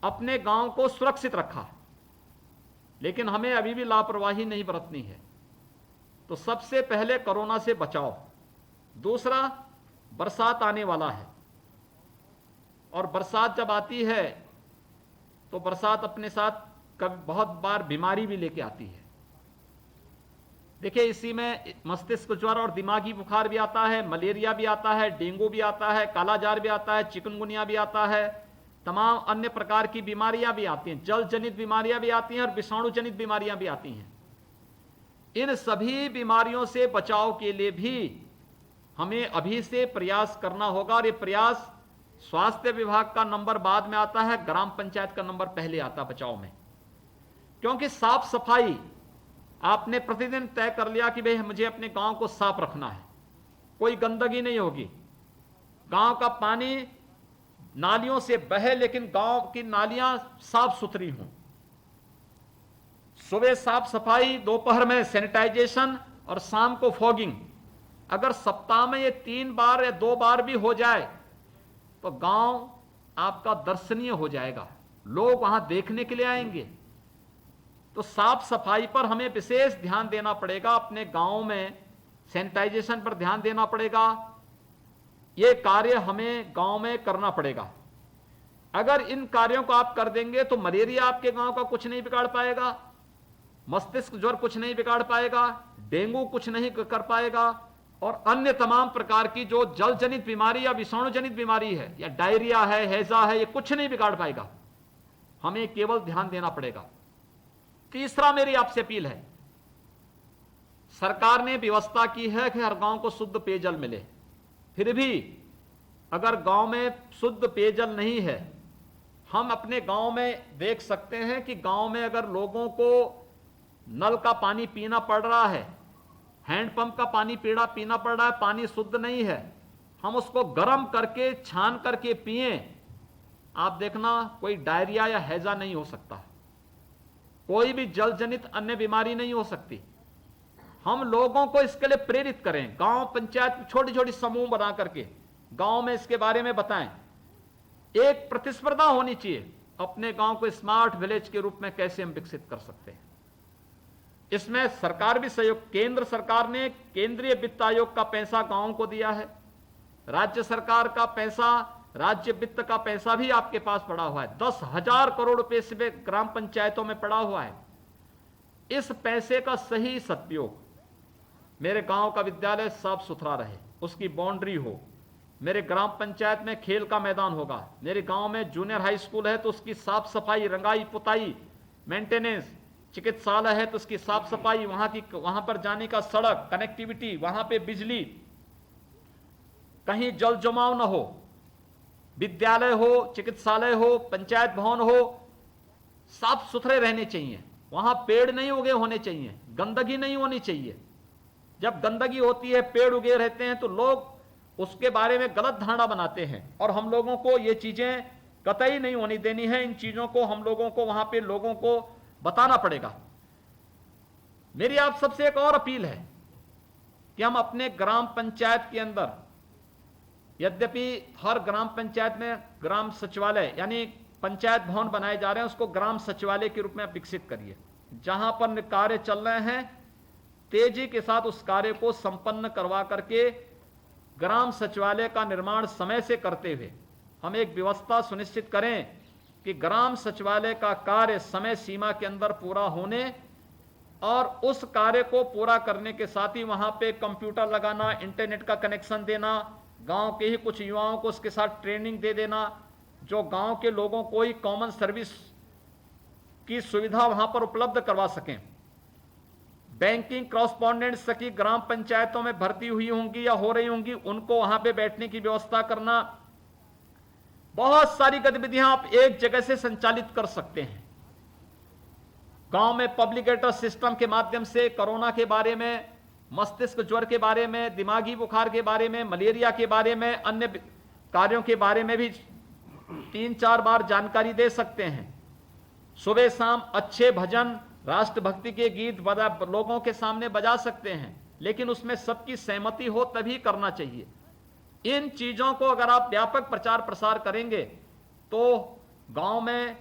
S16: अपने गांव को सुरक्षित रखा। लेकिन हमें अभी भी लापरवाही नहीं बरतनी है। तो सबसे पहले कोरोना से बचाओ। दूसरा, बरसात आने वाला है और बरसात जब आती है तो बरसात अपने साथ कभी बहुत बार बीमारी भी लेके आती है। देखिए, इसी में मस्तिष्क ज्वर और दिमागी बुखार भी आता है, मलेरिया भी आता है, डेंगू भी आता है, कालाजार भी आता है, चिकनगुनिया भी आता है, तमाम अन्य प्रकार की बीमारियां भी आती हैं, जल जनित बीमारियां भी आती हैं और विषाणु जनित बीमारियां भी आती हैं। इन सभी बीमारियों से बचाव के लिए भी हमें अभी से प्रयास करना होगा। और ये प्रयास स्वास्थ्य विभाग का नंबर बाद में आता है, ग्राम पंचायत का नंबर पहले आता है बचाव में। क्योंकि साफ सफाई आपने प्रतिदिन तय कर लिया कि भाई मुझे अपने गांव को साफ रखना है, कोई गंदगी नहीं होगी, गांव का पानी नालियों से बहे लेकिन गांव की नालियां साफ सुथरी हों, सुबह साफ सफाई, दोपहर में सैनिटाइजेशन और शाम को फॉगिंग। अगर सप्ताह में ये 3 बार या 2 बार भी हो जाए तो गांव आपका दर्शनीय हो जाएगा, लोग वहां देखने के लिए आएंगे। तो साफ सफाई पर हमें विशेष ध्यान देना पड़ेगा, अपने गांव में सैनिटाइजेशन पर ध्यान देना पड़ेगा। ये कार्य हमें गांव में करना पड़ेगा। अगर इन कार्यों को आप कर देंगे तो मलेरिया आपके गांव का कुछ नहीं बिगाड़ पाएगा, मस्तिष्क ज्वर कुछ नहीं बिगाड़ पाएगा, डेंगू कुछ नहीं कर पाएगा, और अन्य तमाम प्रकार की जो जल जनित बीमारी या विषाणु जनित बीमारी है या डायरिया है, हैजा है, ये कुछ नहीं बिगाड़ पाएगा। हमें केवल ध्यान देना पड़ेगा। तीसरा, मेरी आपसे अपील है, सरकार ने व्यवस्था की है कि हर गांव को शुद्ध पेयजल मिले। फिर भी अगर गांव में शुद्ध पेयजल नहीं है, हम अपने गांव में देख सकते हैं कि गांव में अगर लोगों को नल का पानी पीना पड़ रहा है, हैंडपंप का पानी पीना पड़ रहा है, पानी शुद्ध नहीं है, हम उसको गर्म करके छान करके पिएं। आप देखना कोई डायरिया या हैजा नहीं हो सकता, कोई भी जल जनित अन्य बीमारी नहीं हो सकती। हम लोगों को इसके लिए प्रेरित करें, गांव पंचायत छोटी छोटी समूह बना करके गांव में इसके बारे में बताएं। एक प्रतिस्पर्धा होनी चाहिए, अपने गांव को स्मार्ट विलेज के रूप में कैसे हम विकसित कर सकते हैं। इसमें सरकार भी सहयोग, केंद्र सरकार ने केंद्रीय वित्त आयोग का पैसा गांवों को दिया है, राज्य सरकार का पैसा, राज्य वित्त का पैसा भी आपके पास पड़ा हुआ है। 10,000 करोड़ रुपए से ग्राम पंचायतों में पड़ा हुआ है। इस पैसे का सही सदुपयोग, मेरे गांव का विद्यालय साफ सुथरा रहे, उसकी बाउंड्री हो, मेरे ग्राम पंचायत में खेल का मैदान होगा, मेरे गांव में जूनियर हाई स्कूल है तो उसकी साफ सफाई, रंगाई पुताई, मेंटेनेंस, चिकित्सालय है तो उसकी साफ सफाई, वहां पर जाने का सड़क, कनेक्टिविटी, वहां पे बिजली, कहीं जल जमाव न हो, विद्यालय हो, चिकित्सालय हो, पंचायत भवन हो, साफ सुथरे रहने चाहिए, वहां पेड़ नहीं उगे होने चाहिए, गंदगी नहीं होनी चाहिए। जब गंदगी होती है, पेड़ उगे रहते हैं तो लोग उसके बारे में गलत धारणा बनाते हैं और हम लोगों को ये चीजें कतई नहीं होनी देनी है। इन चीजों को हम लोगों को वहां पे लोगों को बताना पड़ेगा। मेरी आप सबसे एक और अपील है कि हम अपने ग्राम पंचायत के अंदर, यद्यपि हर ग्राम पंचायत में ग्राम सचिवालय यानी पंचायत भवन बनाए जा रहे हैं, उसको ग्राम सचिवालय के रूप में विकसित करिए। जहां पर कार्य चल रहे हैं तेजी के साथ उस कार्य को संपन्न करवा करके ग्राम सचिवालय का निर्माण समय से करते हुए हम एक व्यवस्था सुनिश्चित करें कि ग्राम सचिवालय का कार्य समय सीमा के अंदर पूरा होने और उस कार्य को पूरा करने के साथ ही वहां पे कंप्यूटर लगाना, इंटरनेट का कनेक्शन देना, गांव के ही कुछ युवाओं को उसके साथ ट्रेनिंग दे देना, जो गांव के लोगों को ही कॉमन सर्विस की सुविधा वहां पर उपलब्ध करवा सकें। बैंकिंग क्रॉसपॉन्डेंट्स सखी ग्राम पंचायतों में भर्ती हुई होंगी या हो रही होंगी, उनको वहां पे बैठने की व्यवस्था करना। बहुत सारी गतिविधियां आप एक जगह से संचालित कर सकते हैं। गांव में पब्लिकेटर सिस्टम के माध्यम से कोरोना के बारे में, मस्तिष्क ज्वर के बारे में, दिमागी बुखार के बारे में, मलेरिया के बारे में, अन्य कार्यों के बारे में भी 3-4 बार जानकारी दे सकते हैं। सुबह शाम अच्छे भजन, राष्ट्रभक्ति के गीत लोगों के सामने बजा सकते हैं, लेकिन उसमें सबकी सहमति हो तभी करना चाहिए। इन चीजों को अगर आप व्यापक प्रचार प्रसार करेंगे तो गांव में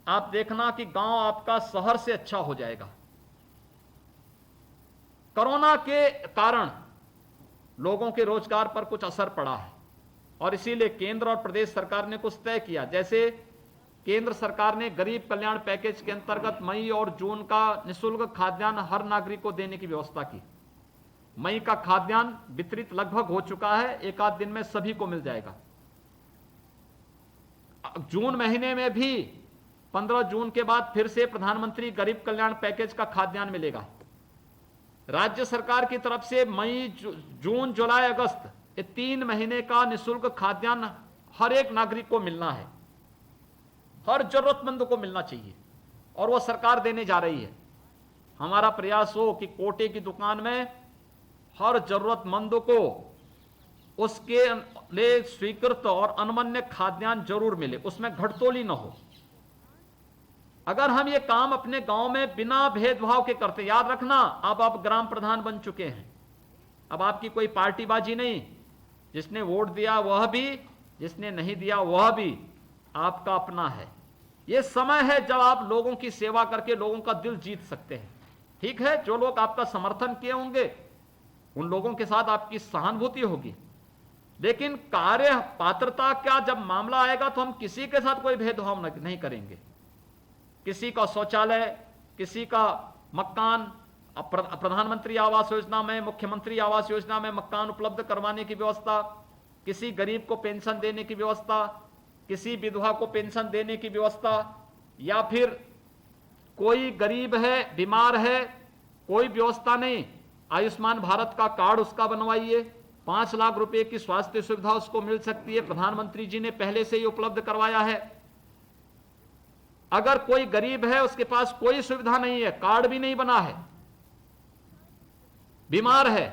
S16: आप देखना कि गांव आपका शहर से अच्छा हो जाएगा। कोरोना के कारण लोगों के रोजगार पर कुछ असर पड़ा है और इसीलिए केंद्र और प्रदेश सरकार ने कुछ तय किया। जैसे केंद्र सरकार ने गरीब कल्याण पैकेज के अंतर्गत मई और जून का निःशुल्क खाद्यान्न हर नागरिक को देने की व्यवस्था की। मई का खाद्यान्न वितरित लगभग हो चुका है, एक आध दिन में सभी को मिल जाएगा। जून महीने में भी 15 जून के बाद फिर से प्रधानमंत्री गरीब कल्याण पैकेज का खाद्यान्न मिलेगा। राज्य सरकार की तरफ से मई, जून, जुलाई, अगस्त ये 3 महीने का निःशुल्क खाद्यान्न हर एक नागरिक को मिलना है, हर जरूरतमंद को मिलना चाहिए और वह सरकार देने जा रही है। हमारा प्रयास हो कि कोटे की दुकान में हर जरूरतमंद को उसके लिए स्वीकृत और अनमन्य खाद्यान्न जरूर मिले, उसमें घटतोली न हो। अगर हम ये काम अपने गांव में बिना भेदभाव के करते, याद रखना अब आप ग्राम प्रधान बन चुके हैं, अब आपकी कोई पार्टीबाजी नहीं, जिसने वोट दिया वह भी, जिसने नहीं दिया वह भी आपका अपना है। यह समय है जब आप लोगों की सेवा करके लोगों का दिल जीत सकते हैं। ठीक है, जो लोग आपका समर्थन किए होंगे उन लोगों के साथ आपकी सहानुभूति होगी, लेकिन कार्य पात्रता का जब मामला आएगा तो हम किसी के साथ कोई भेदभाव नहीं करेंगे। किसी का शौचालय, किसी का मकान, प्रधानमंत्री आवास योजना में, मुख्यमंत्री आवास योजना में मकान उपलब्ध करवाने की व्यवस्था, किसी गरीब को पेंशन देने की व्यवस्था, किसी विधवा को पेंशन देने की व्यवस्था, या फिर कोई गरीब है, बीमार है, कोई व्यवस्था नहीं, आयुष्मान भारत का कार्ड उसका बनवाइए, 5 लाख रुपए की स्वास्थ्य सुविधा उसको मिल सकती है, प्रधानमंत्री जी ने पहले से ही उपलब्ध करवाया है। अगर कोई गरीब है, उसके पास कोई सुविधा नहीं है, कार्ड भी नहीं बना है, बीमार है,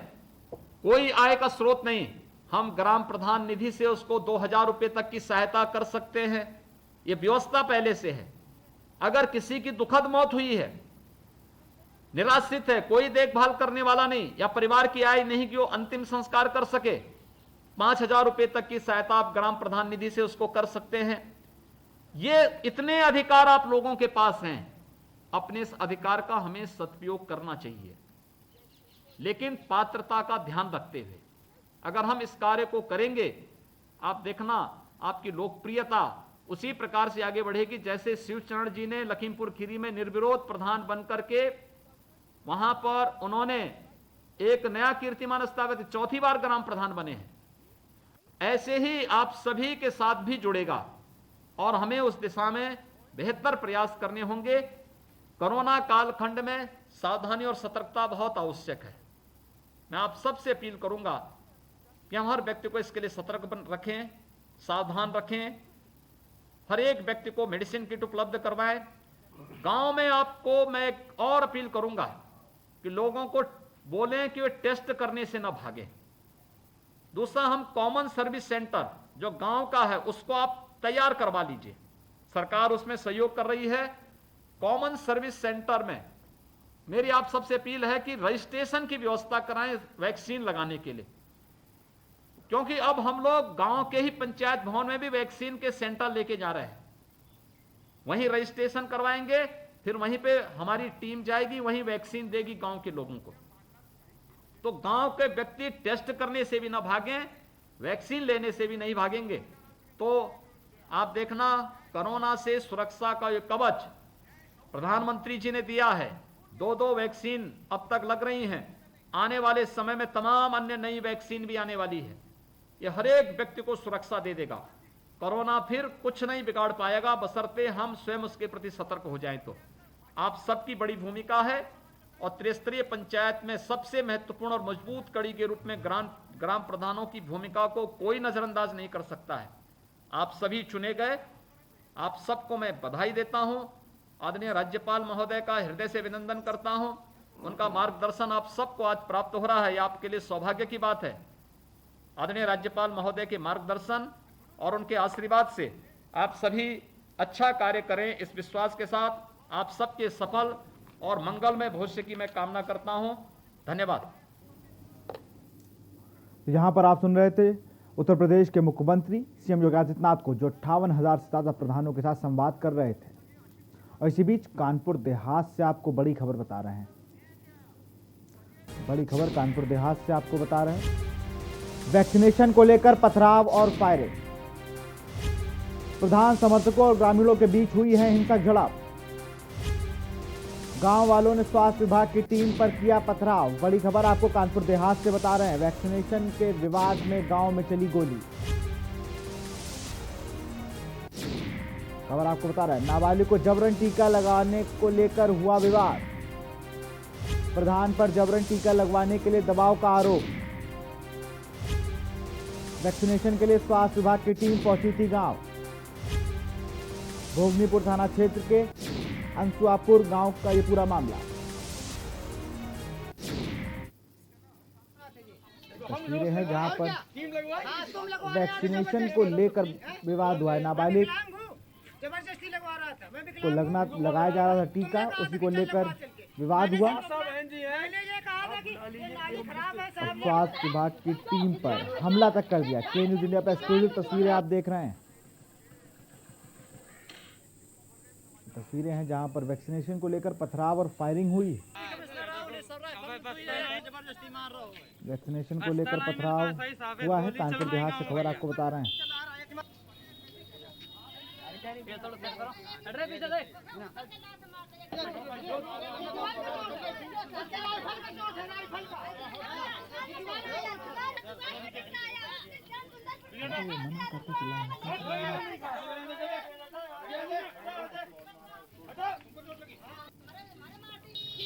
S16: कोई आय का स्रोत नहीं, हम ग्राम प्रधान निधि से उसको 2000 रुपए तक की सहायता कर सकते हैं। ये व्यवस्था पहले से है। अगर किसी की दुखद मौत हुई है, निराश्रित है, कोई देखभाल करने वाला नहीं या परिवार की आय नहीं कि वो अंतिम संस्कार कर सके, 5,000 रुपए तक की सहायता आप ग्राम प्रधान निधि से उसको कर सकते हैं। ये इतने अधिकार आप लोगों के पास हैं, अपने इस अधिकार का हमें सदुपयोग करना चाहिए, लेकिन पात्रता का ध्यान रखते हुए अगर हम इस कार्य को करेंगे, आप देखना आपकी लोकप्रियता उसी प्रकार से आगे बढ़ेगी जैसे शिवचरण जी ने लखीमपुर खीरी में निर्विरोध प्रधान बनकर के वहां पर उन्होंने एक नया कीर्तिमान स्थापित, चौथी बार ग्राम प्रधान बने हैं। ऐसे ही आप सभी के साथ भी जुड़ेगा और हमें उस दिशा में बेहतर प्रयास करने होंगे। कोरोना कालखंड में सावधानी और सतर्कता बहुत आवश्यक है। मैं आप सबसे अपील करूंगा कि हम हर व्यक्ति को इसके लिए सतर्क रखें, सावधान रखें, हर एक व्यक्ति को मेडिसिन किट उपलब्ध करवाएं। गांव में आपको मैं एक और अपील करूंगा कि लोगों को बोलें कि वे टेस्ट करने से न भागें। दूसरा, हम कॉमन सर्विस सेंटर जो गांव का है उसको आप तैयार करवा लीजिए, सरकार उसमें सहयोग कर रही है। कॉमन सर्विस सेंटर में मेरी आप सबसे अपील है कि रजिस्ट्रेशन की व्यवस्था कराएं वैक्सीन लगाने के लिए, क्योंकि अब हम लोग गांव के ही पंचायत भवन में भी वैक्सीन के सेंटर लेके जा रहे हैं। वहीं रजिस्ट्रेशन करवाएंगे, फिर वहीं पे हमारी टीम जाएगी, वहीं वैक्सीन देगी गांव के लोगों को। तो गांव के व्यक्ति टेस्ट करने से भी ना भागें, वैक्सीन लेने से भी नहीं भागेंगे। तो आप देखना, कोरोना से सुरक्षा का ये कवच प्रधानमंत्री जी ने दिया है। 2 वैक्सीन अब तक लग रही हैं, आने वाले समय में तमाम अन्य नई वैक्सीन भी आने वाली है। ये हर एक व्यक्ति को सुरक्षा दे देगा। कोरोना फिर कुछ नहीं बिगाड़ पाएगा, बशर्ते हम स्वयं उसके प्रति सतर्क हो जाएं। तो आप सबकी बड़ी भूमिका है और त्रिस्तरीय पंचायत में सबसे महत्वपूर्ण और मजबूत कड़ी के रूप में ग्राम प्रधानों की भूमिका को कोई नजरअंदाज नहीं कर सकता है। आप सभी चुने गए, आप सबको मैं बधाई देता हूं। आदरणीय राज्यपाल महोदय का हृदय से अभिनंदन करता हूं। उनका मार्गदर्शन आप सबको आज प्राप्त हो रहा है, यह आपके लिए सौभाग्य की बात है। आदरणीय राज्यपाल महोदय के मार्गदर्शन और उनके आशीर्वाद से आप सभी अच्छा कार्य करें, इस विश्वास के साथ आप सबके सफल और मंगलमय भविष्य की मैं कामना करता हूं। धन्यवाद।
S1: यहाँ पर आप सुन रहे थे उत्तर प्रदेश के मुख्यमंत्री सीएम योगी आदित्यनाथ को, जो 58,000 से ज्यादा प्रधानों के साथ संवाद कर रहे थे। और इसी बीच कानपुर देहात से आपको बड़ी खबर बता रहे हैं। बड़ी खबर कानपुर देहात से आपको बता रहे हैं। वैक्सीनेशन को लेकर पथराव और फायरिंग, प्रधान समर्थकों और ग्रामीणों के बीच हुई है हिंसक झड़प। गांव वालों ने स्वास्थ्य विभाग की टीम पर किया पथराव। बड़ी खबर आपको कानपुर देहात से बता रहे हैं। वैक्सीनेशन के विवाद में गांव में चली गोली। खबर आपको बता रहे हैं, नाबालिग को जबरन टीका लगाने को लेकर हुआ विवाद। प्रधान पर जबरन टीका लगवाने के लिए दबाव का आरोप। वैक्सीनेशन के लिए स्वास्थ्य विभाग की टीम पहुंची थी गांव। भोगनीपुर थाना क्षेत्र के अंसुआपुर गांव का ये पूरा मामला। तस्वीरें हैं जहां पर वैक्सीनेशन को लेकर विवाद हुआ है। नाबालिग को लगाया जा रहा था टीका, उसी को लेकर विवाद हुआ। स्वास्थ्य विभाग की टीम पर हमला तक कर दिया। के न्यूज इंडिया पर एक्सक्लूसिव तस्वीरें आप देख रहे हैं। तस्वीरें हैं जहां पर वैक्सीनेशन को लेकर पथराव और फायरिंग हुई। वैक्सीनेशन को लेकर पथराव हुआ है। कानपुर देहात से खबर आपको बता रहे हैं।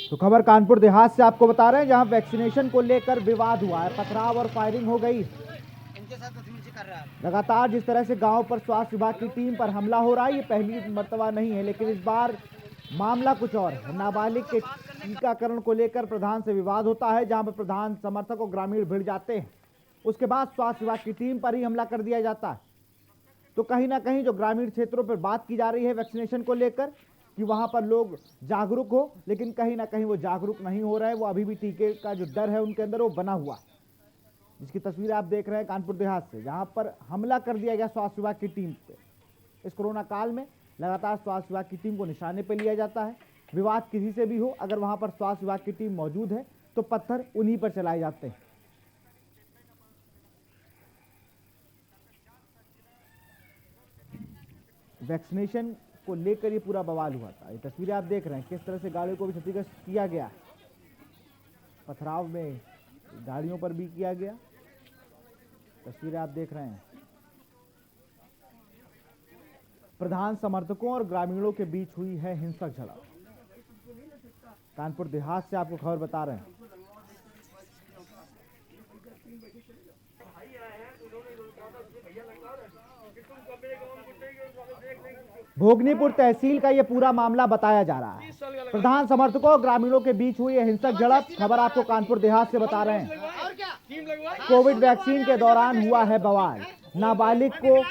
S1: तो खबर कानपुर देहात से आपको बता रहे हैं, जहां वैक्सीनेशन को लेकर विवाद हुआ है, पथराव और फायरिंग हो गई। लगातार जिस तरह से गांव पर स्वास्थ्य विभाग की टीम पर हमला हो रहा है, ये पहली मर्तबा नहीं है, लेकिन इस बार मामला कुछ और है। नाबालिग के टीकाकरण को लेकर प्रधान से विवाद होता है, जहां पर प्रधान समर्थक और ग्रामीण भिड़ जाते हैं। उसके बाद स्वास्थ्य विभाग की टीम पर ही हमला कर दिया जाता है। तो कहीं ना कहीं जो ग्रामीण क्षेत्रों पर बात की जा रही है वैक्सीनेशन को लेकर कि वहां पर लोग जागरूक हो, लेकिन कहीं ना कहीं वो जागरूक नहीं हो रहे हैं। वो अभी भी टीके का जो डर है उनके अंदर वो बना हुआ, जिसकी तस्वीर आप देख रहे हैं कानपुर देहात से, जहां पर हमला कर दिया गया स्वास्थ्य विभाग की टीम पे। इस कोरोना काल में लगातार स्वास्थ्य विभाग की टीम को निशाने पर लिया जाता है। विवाद किसी से भी हो, अगर वहां पर स्वास्थ्य विभाग की टीम मौजूद है तो पत्थर उन्हीं पर चलाए जाते हैं। वैक्सीनेशन को लेकर ये पूरा बवाल हुआ था। ये तस्वीरें आप देख रहे हैं किस तरह से गाड़ियों को भी क्षतिग्रस्त किया गया, पथराव में गाड़ियों पर भी किया गया। तस्वीरें आप देख रहे हैं। प्रधान समर्थकों और ग्रामीणों के बीच हुई है हिंसक झड़प। कानपुर देहात से आपको खबर बता रहे हैं। भोगनीपुर तहसील का यह पूरा मामला बताया जा रहा है। प्रधान समर्थकों और ग्रामीणों के बीच हुई है हिंसक झड़प। खबर आपको कानपुर देहात से बता रहे हैं। कोविड वैक्सीन के दौरान हुआ है बवाल। नाबालिग को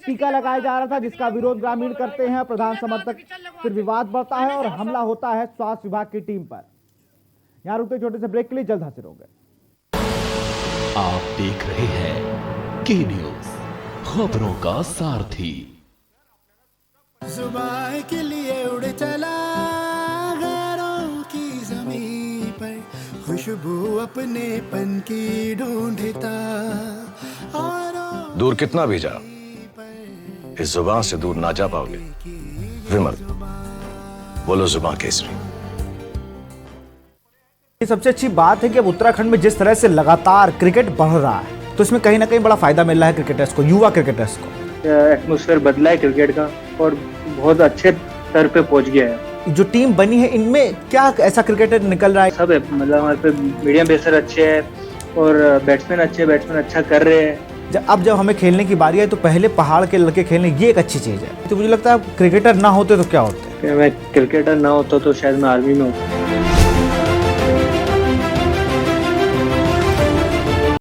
S1: टीका लगाया जा रहा था, जिसका विरोध ग्रामीण करते हैं। प्रधान समर्थक, फिर विवाद बढ़ता है और हमला होता है स्वास्थ्य विभाग की टीम पर। यहां रुकते छोटे से ब्रेक के लिए जल्द हाजिर होंगे।
S5: आप देख रहे हैं के न्यूज, खबरों का सारथी।
S14: जुबान के लिए उड़ चला गैरों की ज़मीं पर, खुशबू अपने पन की ढूंढता और
S15: दूर कितना भी जा, इस जुबान से दूर ना जा पाओगे। विमल, बोलो जुबान केसरी।
S1: ये सबसे अच्छी बात है कि अब उत्तराखंड में जिस तरह से लगातार क्रिकेट बढ़ रहा है, तो इसमें कहीं ना कहीं बड़ा फायदा मिल रहा है क्रिकेटर्स को, युवा क्रिकेटर्स को।
S17: एटमॉस्फेयर बदला है क्रिकेट का और बहुत अच्छे स्तर पे पहुंच गया है।
S1: जो टीम बनी है, इनमें क्या ऐसा क्रिकेटर निकल रहा है?
S17: सब है, मतलब हमारे पे मीडियम पेसर अच्छे हैं और बैट्समैन अच्छा कर रहे हैं।
S1: अब जब हमें खेलने की बारी है तो पहले पहाड़ के लड़के खेलने, ये एक अच्छी चीज है। तो मुझे लगता है क्रिकेटर ना होते तो क्या होते?
S17: मैं क्रिकेटर ना होता तो शायद मैं आर्मी में होता।